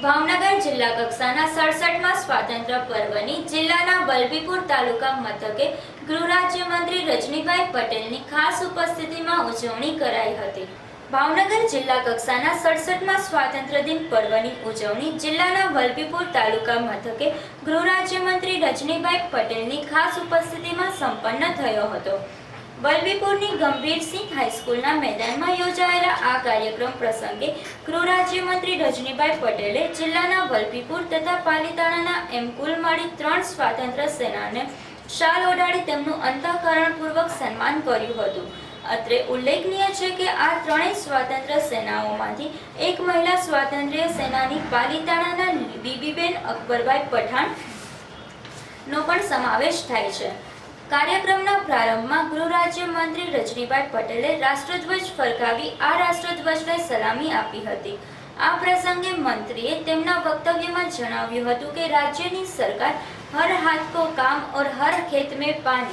ભાવનગર જિલ્લા કક્ષાના 67મા સ્વાતંત્ર્ય પર્વની જિલ્લાના વલભીપુર તાલુકા મથકે ગૃહ રાજ્યમંત્રી રજનીભાઈ પટેલની ખાસ ઉપસ્થિતિમાં ઉજવણી કરાઈ હતી। ભાવનગર જિલ્લા કક્ષાના 67મા સ્વાતંત્ર્ય દિન પર્વની ઉજવણી જિલ્લાના વલભીપુર તાલુકા મથકે ગૃહ રાજ્યમંત્રી રજનીભાઈ પટેલની ખાસ ઉપસ્થિતિમાં સંપન્ન થયો હતો। વલભીપુરની ગંભીરસિંહ હાઈસ્કૂલના મેદાનમાં યોજાયેલા આ કાર્યક્રમ પ્રસંગે ગૃહ રાજ્યમંત્રી રજનીભાઈ પટેલે જિલ્લાના વલભીપુર તથા પાલીતાણાના એમ કુલ મળી 3 સ્વાતંત્ર્ય સેનાને શાલ ઓઢાડી તેમનું અંતઃકરણપૂર્વક સન્માન કર્યું હતું। અત્રે ઉલ્લેખનીય છે કે આ ત્રણેય સ્વાતંત્ર્ય સેનાઓમાંથી એક મહિલા સ્વાતંત્ર્ય સેનાની પાલીતાણાના બીબીબેન અકબરભાઈ પઠાણનો પણ સમાવેશ થાય છે। કાર્યક્રમના પ્રારંભમાં ગૃહ રાજ્યમંત્રી રજનીભાઈ પટેલે રાષ્ટ્રધ્વજ ફરકાવી આ રાષ્ટ્રધ્વજને સલામી આપી હતી। આ પ્રસંગે મંત્રીએ તેમના વક્તવ્યમાં જણાવ્યું હતું કે રાજ્યની સરકાર હર હાથ કો કામ और हर खेत में पानी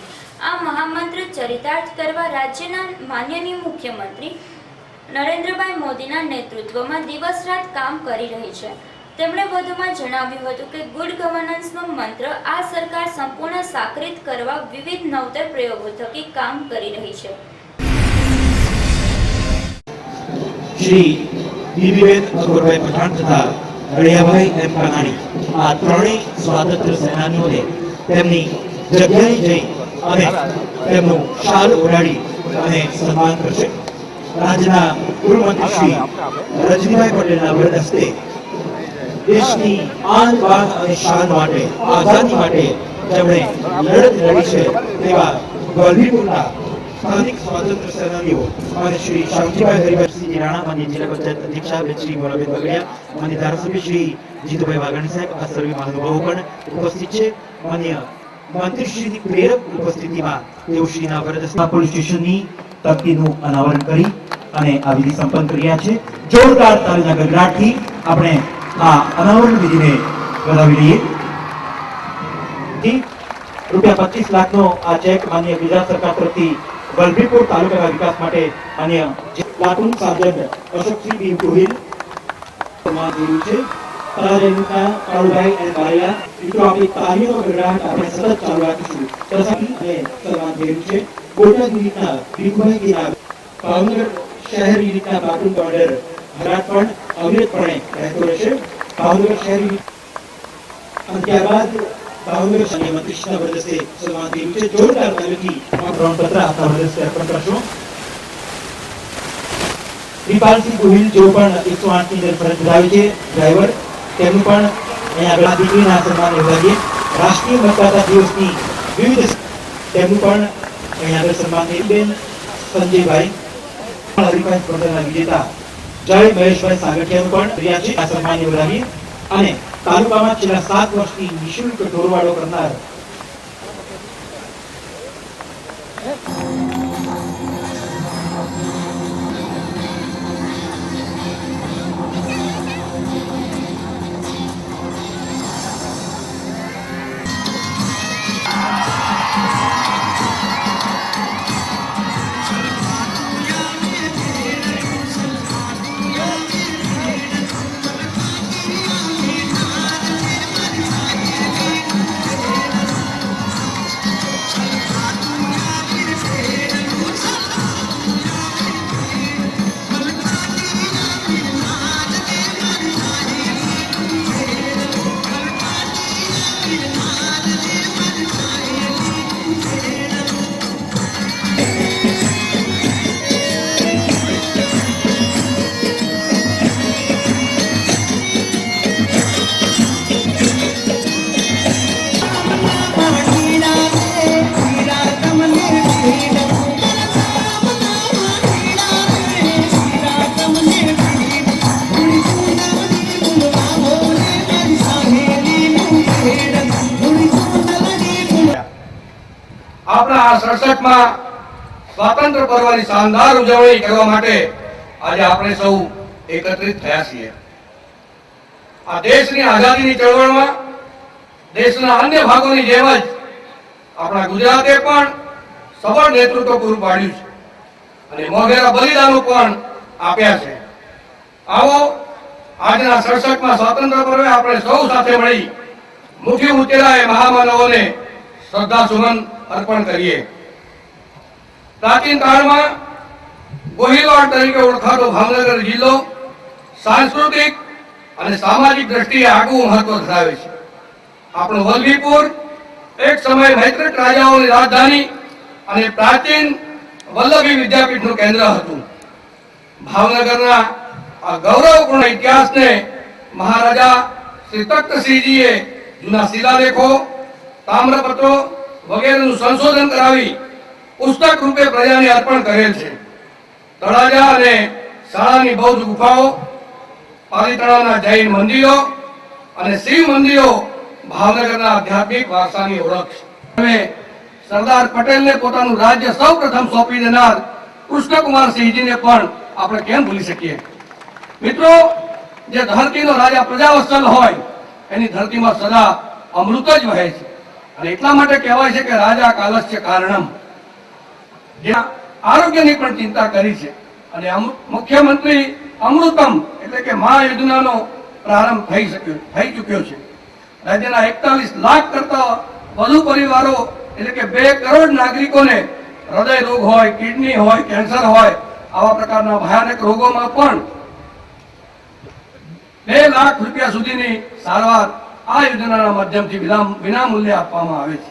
આ મહામંત્ર ચરિતાર્થ કરવા રાજ્યના માનનીય મુખ્યમંત્રી નરેન્દ્રભાઈ મોદીના નેતૃત્વમાં દિવસ રાત કામ કરી રહી છે। તેમણે વધુમાં જણાવ્યું હતું કે ગુડ ગવર્નન્સનો મંત્ર આ સરકાર સંપૂર્ણ સાકારિત કરવા વિવિધ નવતર પ્રયોગો થકી કામ કરી રહી છે। શ્રી બીબીબેન અકબરભાઈ પઠાણ તથા રળિયાભાઈ એમ કાનાણી આ ત્રણેય સ્વાતંત્ર્ય સેનાનીઓને તેમની જગ્યાએ જઈ અને તેમનું શાલ ઓઢાડી અને સન્માન કરશે। રાજ્યના ગૃહમંત્રી શ્રી રજનીભાઈ પટેલના વરદ હસ્તે દેશની આન બાન અને શાન માટે આઝાદી માટે જેમણે લડત લડી છે તેવા વલભીપુરના સ્થાનિક સ્વાતંત્ર્ય સેનાનીઓ અને શ્રી શામજીભાઈ હરિભાઈસિંહ રાણા, માન્ય જિલ્લા પંચાયત અધ્યક્ષા બેન શ્રી મોરાબેન બગડિયા, માન્ય ધારાસભ્ય શ્રી જીતુભાઈ વાઘાણી સાહેબ, આ સર્વે મહાનુભાવો પણ ઉપસ્થિત છે। માન્ય મંત્રીશ્રીની પ્રેરક ઉપસ્થિતિમાં તેઓ શ્રીના વરદસ્તા પોલીસ સ્ટેશનની તકતીનું અનાવરણ કરી અને આ વિધિ સંપન્ન કર્યા છે। જોરદાર તાળીના ગડગડાટથી આપણે આ અનાવરણ વિધિને વધાવી લઈએ। ₹25 લાખનો આ ચેક માન્ય ગુજરાત સરકાર તરફથી વલભીપુર તાલુકાના વિકાસ માટે માન્ય પ્લાટૂન સાર્જન્ટ અશોકસિંહ બી ગોહિલ સન્માન કર્યું છે। તળાજા કાળુભાઈ અને બારૈયા મિત્રો આપણી તાલીનો ગડગડાટ આપણે સતત ચાલુ રાખીશું। પ્રસંગ અને સન્માન કર્યું છે। બોટાદ યુનિટના ભીખુભાઈ ગિરાગ, ભાવનગર શહેર યુનિટના પ્લાટૂન કમાન્ડર હરાટ પણ અવિરતપણે રહેતો રહેશે। ભાવનગર શહેર અને ત્યારબાદ ભાવનગર શહેરની મંત્રીશ્રીના વરદસ્તે સન્માન કર્યું છે। જોરદાર તાલીથી આ પ્રમાણપત્ર આપના વરદસ્તે અર્પણ કરશો। વિપાલસિંહ ગોહિલ જેઓ પણ 108 ની ફરજ બજાવે છે, ડ્રાઈવર, તેમનું પણ અહીંયા આગળ દીકરીના સન્માન વધારીએ। રાષ્ટ્રીય મતદાતા દિવસની વિવિધ તેમનું પણ અહીંયા આગળ સન્માન બેન સંજયભાઈ હરિભાઈ સ્પર્ધાના વિજેતા જય મહેશભાઈ સાગઠિયાનું પણ રહ્યા છે, આ સન્માનને વધાવીએ। અને તાલુકામાં છેલ્લા 7 વર્ષથી નિઃશુલ્ક ઢોરવાડો કરનાર આપણા આ 67મા સ્વાતંત્ર્ય પર્વની શાનદાર ઉજવણી કરવા માટે આજે આપણે સૌ એકત્રિત થયા છીએ। આ દેશની આઝાદીની ચળવળમાં દેશના અન્ય ભાગોની જેમ જ આપણા ગુજરાતે પણ સબળ નેતૃત્વ પૂરું પાડ્યું છે અને મોંઘેરા બલિદાનો પણ આપ્યા છે। આવો આજના 67માં સ્વાતંત્ર્ય પર્વે આપણે સૌ સાથે મળી મુઠ્ઠી ઉંચેલા એ મહામાનવોને શ્રદ્ધાસુમન અર્પણ કરીએ. પ્રાચીન કાળમાં ગોહિલવાડ તરીકે ઓળખાતો ભાવનગર જિલ્લો સાંસ્કૃતિક અને સામાજિક દ્રષ્ટિએ આગવું મહત્વ ધરાવે છે. આપણું વલ્લભીપુર એક સમયે મૈત્રક રાજાઓની રાજધાની અને પ્રાચીન વલ્લભી વિદ્યાપીઠનું કેન્દ્ર હતું. ભાવનગરના આ ગૌરવપૂર્ણ ઇતિહાસને મહારાજા શ્રી તખ્તસિંહજીએ જૂના શિલાલેખો, તામ્રપત્રો વગેરેનું સંશોધન કરાવી પુસ્તક રૂપે પ્રજાને અર્પણ કરેલ છે. તળાજા અને શાળાની બૌદ્ધ ગુફાઓ, પાલીતાણાના જૈન મંદિરો અને શિવ મંદિરો ભાવનગરના આધ્યાત્મિક વારસાની ઓળખ છે. હવે સરદાર પટેલને પોતાનું રાજ્ય સૌપ્રથમ સોંપી દેનાર કૃષ્ણકુમારસિંહજીને પણ આપણે કેમ ભૂલી શકીએ. મિત્રો, જે ધરતીનો રાજા પ્રજાવત્સલ હોય એની ધરતીમાં સદા અમૃત જ વહે છે. અને એટલા માટે કહેવાય છે કે રાજા કાલસ્ય કારણમ. જ્યાં આરોગ્યની પણ ચિંતા કરી છે અને મુખ્યમંત્રી અમૃતમ એટલે કે મહાયોજનાનો પ્રારંભ થઈ ચૂક્યો છે. રાજ્યના 41 લાખ કરતા વધુ પરિવારો એટલે કે 2 કરોડ નાગરિકોને હૃદય રોગ હોય, કિડની હોય, કેન્સર હોય, આવા પ્રકારના ભયાનક રોગોમાં પણ 2 લાખ રૂપિયા સુધીની સારવાર આ યોજનાના માધ્યમથી વિનામૂલ્યે આપવામાં આવે છે.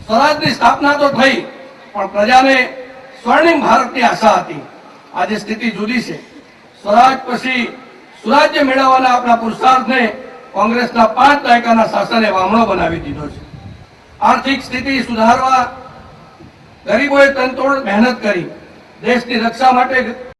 સ્વરાજની સ્થાપના તો થઈ, પણ પ્રજાને સ્વર્ણિમ ભારતની આશા હતી. આજે સ્થિતિ જુદી છે. સ્વરાજ પછી સુરાજ્ય મેળવવાના આપણા પુરુષાર્થને કોંગ્રેસના 5 દાયકાના શાસને વામણો બનાવી દીધો છે. આર્થિક સ્થિતિ સુધારવા ગરીબોએ તનતોડ મહેનત કરી. દેશની રક્ષા માટે